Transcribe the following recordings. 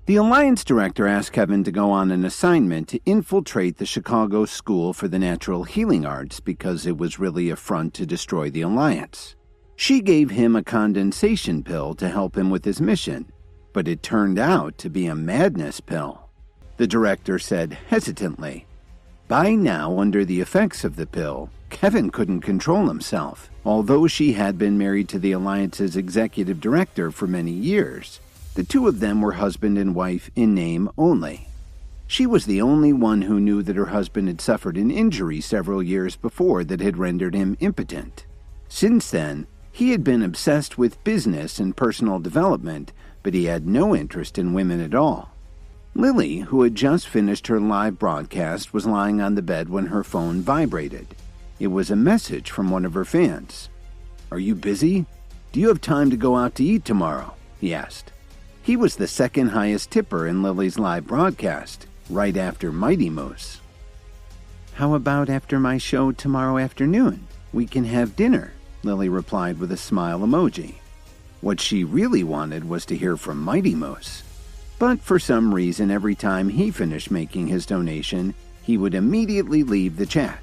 The Alliance director asked Kevin to go on an assignment to infiltrate the Chicago School for the Natural Healing Arts because it was really a front to destroy the Alliance. She gave him a condensation pill to help him with his mission, but it turned out to be a madness pill. The director said hesitantly. By now, under the effects of the pill, Kevin couldn't control himself, although she had been married to the Alliance's executive director for many years. The two of them were husband and wife in name only. She was the only one who knew that her husband had suffered an injury several years before that had rendered him impotent. Since then, he had been obsessed with business and personal development, but he had no interest in women at all. Lily, who had just finished her live broadcast, was lying on the bed when her phone vibrated. It was a message from one of her fans. "Are you busy? Do you have time to go out to eat tomorrow?" he asked. He was the second highest tipper in Lily's live broadcast, right after Mighty Moose. "How about after my show tomorrow afternoon? We can have dinner," Lily replied with a smile emoji. What she really wanted was to hear from Mighty Moose. But for some reason, every time he finished making his donation, he would immediately leave the chat.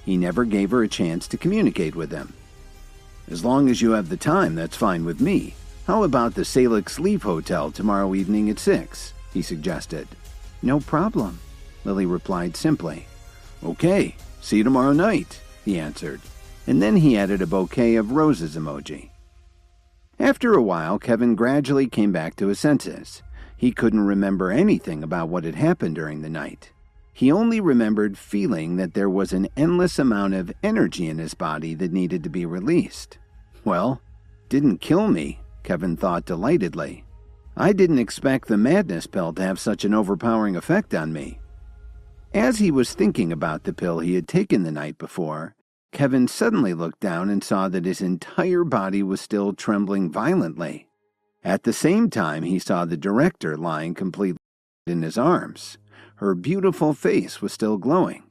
He never gave her a chance to communicate with him. "As long as you have the time, that's fine with me. How about the Salix Leaf Hotel tomorrow evening at 6? He suggested. "No problem," Lily replied simply. "Okay, see you tomorrow night," he answered. And then he added a bouquet of roses emoji. After a while, Kevin gradually came back to his senses. He couldn't remember anything about what had happened during the night. He only remembered feeling that there was an endless amount of energy in his body that needed to be released. Well, didn't kill me, Kevin thought delightedly. I didn't expect the madness pill to have such an overpowering effect on me. As he was thinking about the pill he had taken the night before, Kevin suddenly looked down and saw that his entire body was still trembling violently. At the same time, he saw the director lying completely in his arms. Her beautiful face was still glowing.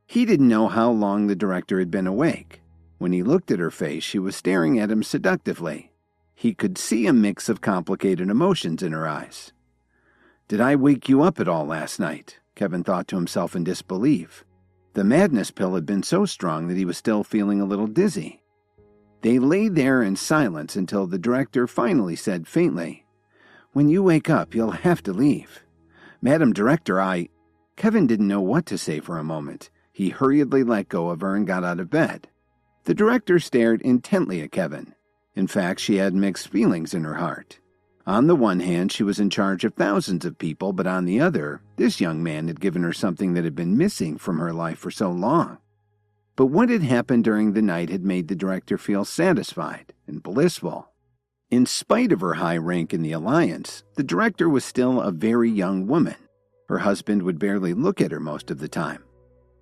He didn't know how long the director had been awake. When he looked at her face, she was staring at him seductively. He could see a mix of complicated emotions in her eyes. "Did I wake you up at all last night?" Kevin thought to himself in disbelief. The madness pill had been so strong that he was still feeling a little dizzy. They lay there in silence until the director finally said faintly, "When you wake up, you'll have to leave." "Madam Director, Kevin didn't know what to say for a moment. He hurriedly let go of her and got out of bed. The director stared intently at Kevin. In fact, she had mixed feelings in her heart. On the one hand, she was in charge of thousands of people, but on the other, this young man had given her something that had been missing from her life for so long. But what had happened during the night had made the director feel satisfied and blissful. In spite of her high rank in the Alliance, the director was still a very young woman. Her husband would barely look at her most of the time.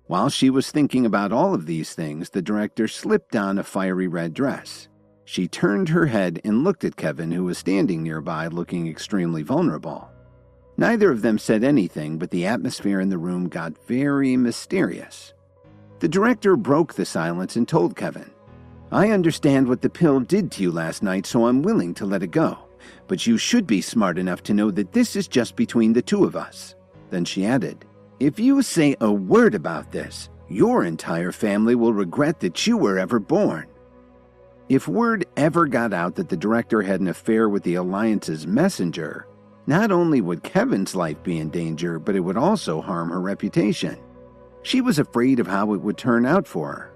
While she was thinking about all of these things, the director slipped on a fiery red dress. She turned her head and looked at Kevin, who was standing nearby looking extremely vulnerable. Neither of them said anything, but the atmosphere in the room got very mysterious. The director broke the silence and told Kevin, "I understand what the pill did to you last night, so I'm willing to let it go. But you should be smart enough to know that this is just between the two of us." Then she added, "If you say a word about this, your entire family will regret that you were ever born." If word ever got out that the director had an affair with the Alliance's messenger, not only would Kevin's life be in danger, but it would also harm her reputation. She was afraid of how it would turn out for her.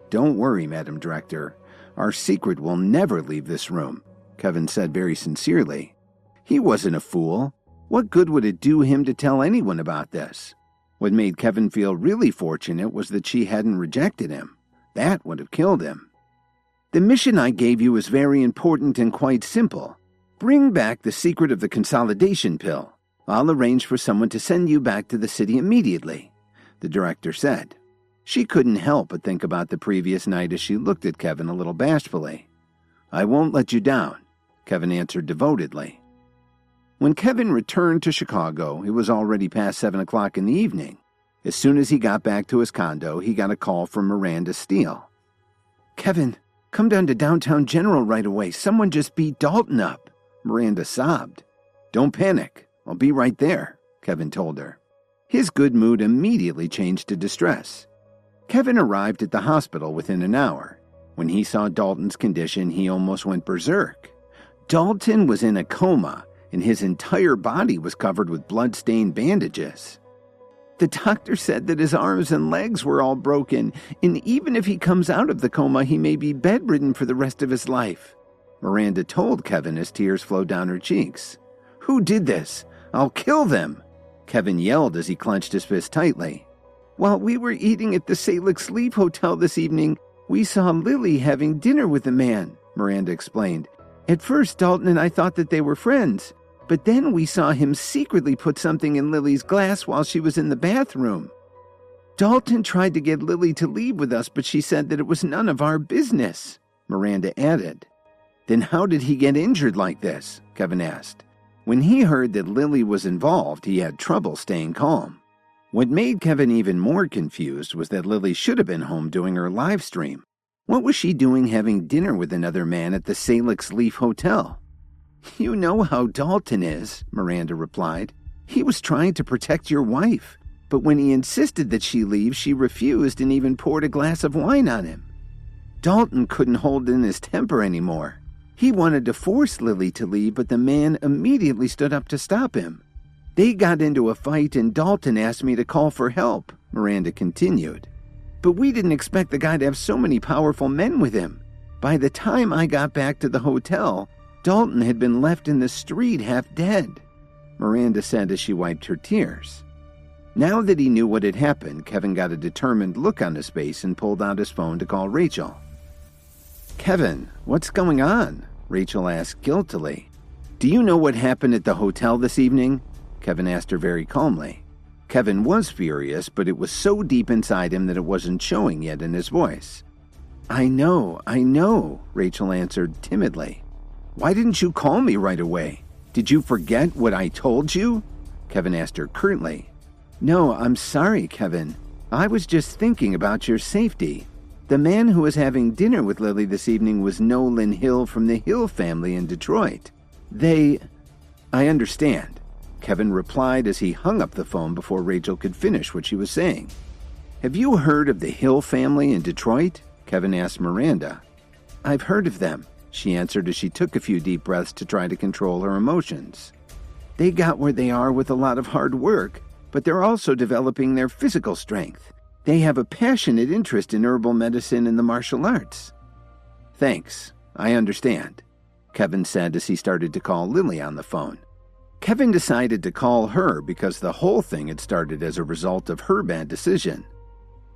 "Don't worry, Madam Director. Our secret will never leave this room," Kevin said very sincerely. He wasn't a fool. What good would it do him to tell anyone about this? What made Kevin feel really fortunate was that she hadn't rejected him. That would have killed him. "The mission I gave you is very important and quite simple. Bring back the secret of the consolidation pill. I'll arrange for someone to send you back to the city immediately," the director said. She couldn't help but think about the previous night as she looked at Kevin a little bashfully. "I won't let you down," Kevin answered devotedly. When Kevin returned to Chicago, it was already past 7 o'clock in the evening. As soon as he got back to his condo, he got a call from Miranda Steele. "Kevin, come down to downtown General right away. Someone just beat Dalton up," Miranda sobbed. "Don't panic," I'll be right there, Kevin told her. His good mood immediately changed to distress. Kevin arrived at the hospital within an hour. When he saw Dalton's condition, he almost went berserk. Dalton was in a coma, and his entire body was covered with blood-stained bandages. The doctor said that his arms and legs were all broken, and even if he comes out of the coma, he may be bedridden for the rest of his life, Miranda told Kevin as tears flowed down her cheeks. Who did this? I'll kill them, Kevin yelled as he clenched his fist tightly. While we were eating at the Salix Leaf Hotel this evening, we saw Lily having dinner with a man, Miranda explained. At first, Dalton and I thought that they were friends, but then we saw him secretly put something in Lily's glass while she was in the bathroom. Dalton tried to get Lily to leave with us, but she said that it was none of our business, Miranda added. Then how did he get injured like this? Kevin asked. When he heard that Lily was involved, he had trouble staying calm. What made Kevin even more confused was that Lily should have been home doing her live stream. What was she doing having dinner with another man at the Salix Leaf Hotel? You know how Dalton is, Miranda replied. He was trying to protect your wife, but when he insisted that she leave, she refused and even poured a glass of wine on him. Dalton couldn't hold in his temper anymore. He wanted to force Lily to leave, but the man immediately stood up to stop him. They got into a fight and Dalton asked me to call for help, Miranda continued. But we didn't expect the guy to have so many powerful men with him. By the time I got back to the hotel, Dalton had been left in the street half dead, Miranda said as she wiped her tears. Now that he knew what had happened, Kevin got a determined look on his face and pulled out his phone to call Rachel. Kevin, what's going on? Rachel asked guiltily. Do you know what happened at the hotel this evening? Kevin asked her very calmly. Kevin was furious, but it was so deep inside him that it wasn't showing yet in his voice. I know, Rachel answered timidly. Why didn't you call me right away? Did you forget what I told you? Kevin asked her curtly. No, I'm sorry, Kevin. I was just thinking about your safety. The man who was having dinner with Lily this evening was Nolan Hill from the Hill family in Detroit. I understand, Kevin replied as he hung up the phone before Rachel could finish what she was saying. Have you heard of the Hill family in Detroit? Kevin asked Miranda. I've heard of them, she answered as she took a few deep breaths to try to control her emotions. They got where they are with a lot of hard work, but they're also developing their physical strength. They have a passionate interest in herbal medicine and the martial arts. Thanks, I understand, Kevin said as he started to call Lily on the phone. Kevin decided to call her because the whole thing had started as a result of her bad decision.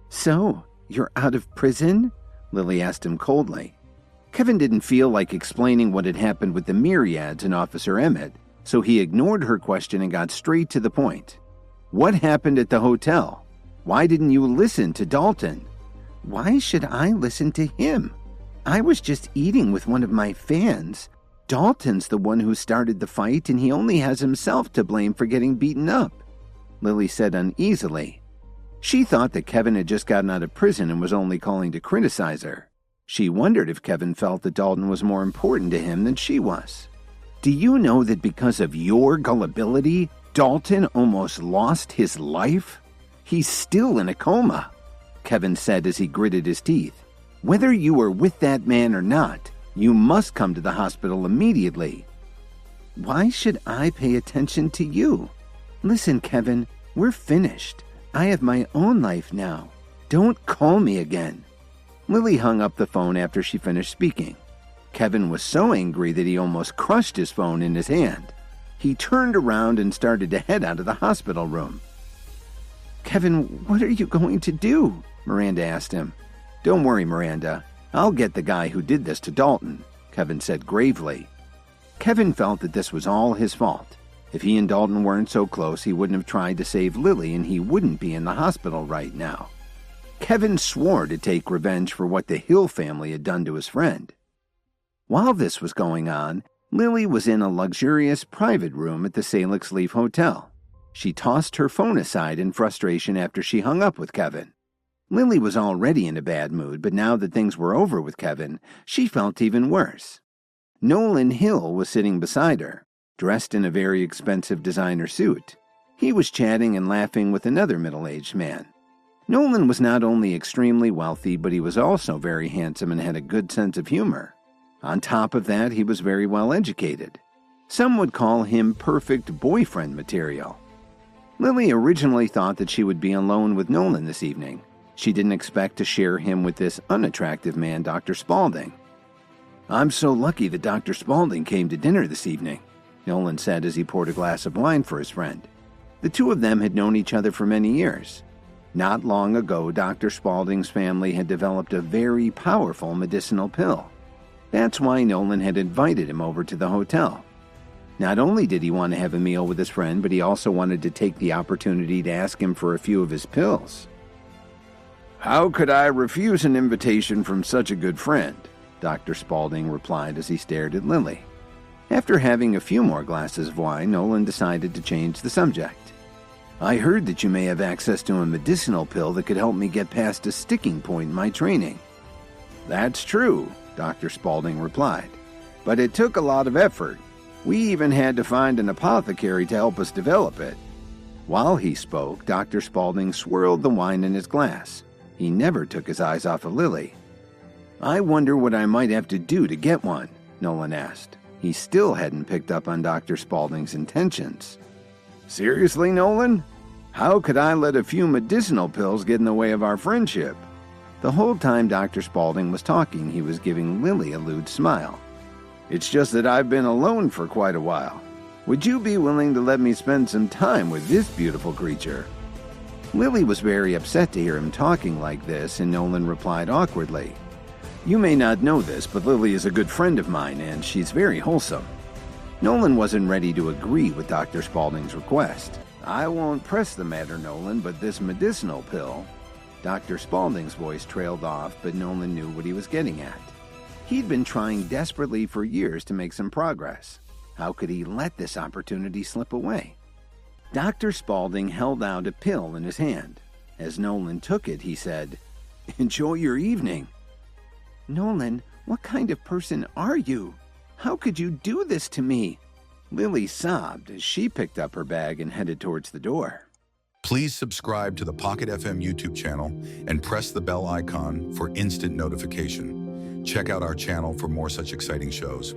So, you're out of prison? Lily asked him coldly. Kevin didn't feel like explaining what had happened with the Myriads and Officer Emmett, so he ignored her question and got straight to the point. What happened at the hotel? Why didn't you listen to Dalton? Why should I listen to him? I was just eating with one of my fans. Dalton's the one who started the fight, and he only has himself to blame for getting beaten up, Lily said uneasily. She thought that Kevin had just gotten out of prison and was only calling to criticize her. She wondered if Kevin felt that Dalton was more important to him than she was. Do you know that because of your gullibility, Dalton almost lost his life? He's still in a coma, Kevin said as he gritted his teeth. Whether you were with that man or not, you must come to the hospital immediately. Why should I pay attention to you? Listen, Kevin, we're finished. I have my own life now. Don't call me again. Lily hung up the phone after she finished speaking. Kevin was so angry that he almost crushed his phone in his hand. He turned around and started to head out of the hospital room. Kevin, what are you going to do? Miranda asked him. Don't worry, Miranda. I'll get the guy who did this to Dalton, Kevin said gravely. Kevin felt that this was all his fault. If he and Dalton weren't so close, he wouldn't have tried to save Lily and he wouldn't be in the hospital right now. Kevin swore to take revenge for what the Hill family had done to his friend. While this was going on, Lily was in a luxurious private room at the Salix Leaf Hotel. She tossed her phone aside in frustration after she hung up with Kevin. Lily was already in a bad mood, but now that things were over with Kevin, she felt even worse. Nolan Hill was sitting beside her. dressed in a very expensive designer suit. He was chatting and laughing with another middle-aged man. Nolan was not only extremely wealthy, but he was also very handsome and had a good sense of humor. On top of that, he was very well educated. Some would call him perfect boyfriend material. Lily originally thought that she would be alone with Nolan this evening. She didn't expect to share him with this unattractive man, Dr. Spaulding. "I'm so lucky that Dr. Spaulding came to dinner this evening," Nolan said as he poured a glass of wine for his friend. The two of them had known each other for many years. Not long ago, Dr. Spaulding's family had developed a very powerful medicinal pill. That's why Nolan had invited him over to the hotel. Not only did he want to have a meal with his friend, but he also wanted to take the opportunity to ask him for a few of his pills. "How could I refuse an invitation from such a good friend?" Dr. Spaulding replied as he stared at Lily. After having a few more glasses of wine, Nolan decided to change the subject. "I heard that you may have access to a medicinal pill that could help me get past a sticking point in my training." "That's true," Dr. Spaulding replied. "But it took a lot of effort. We even had to find an apothecary to help us develop it." While he spoke, Dr. Spaulding swirled the wine in his glass. He never took his eyes off of Lily. "I wonder what I might have to do to get one," Nolan asked. He still hadn't picked up on Dr. Spaulding's intentions. "Seriously, Nolan? How could I let a few medicinal pills get in the way of our friendship?" The whole time Dr. Spaulding was talking, he was giving Lily a lewd smile. "It's just that I've been alone for quite a while. Would you be willing to let me spend some time with this beautiful creature?" Lily was very upset to hear him talking like this, and Nolan replied awkwardly, "You may not know this, but Lily is a good friend of mine, and she's very wholesome." Nolan wasn't ready to agree with Dr. Spaulding's request. "I won't press the matter, Nolan, but this medicinal pill..." Dr. Spaulding's voice trailed off, but Nolan knew what he was getting at. He'd been trying desperately for years to make some progress. How could he let this opportunity slip away? Dr. Spaulding held out a pill in his hand. As Nolan took it, he said, "Enjoy your evening." "Nolan, what kind of person are you? How could you do this to me?" Lily sobbed as she picked up her bag and headed towards the door. Please subscribe to the Pocket FM YouTube channel and press the bell icon for instant notification. Check out our channel for more such exciting shows.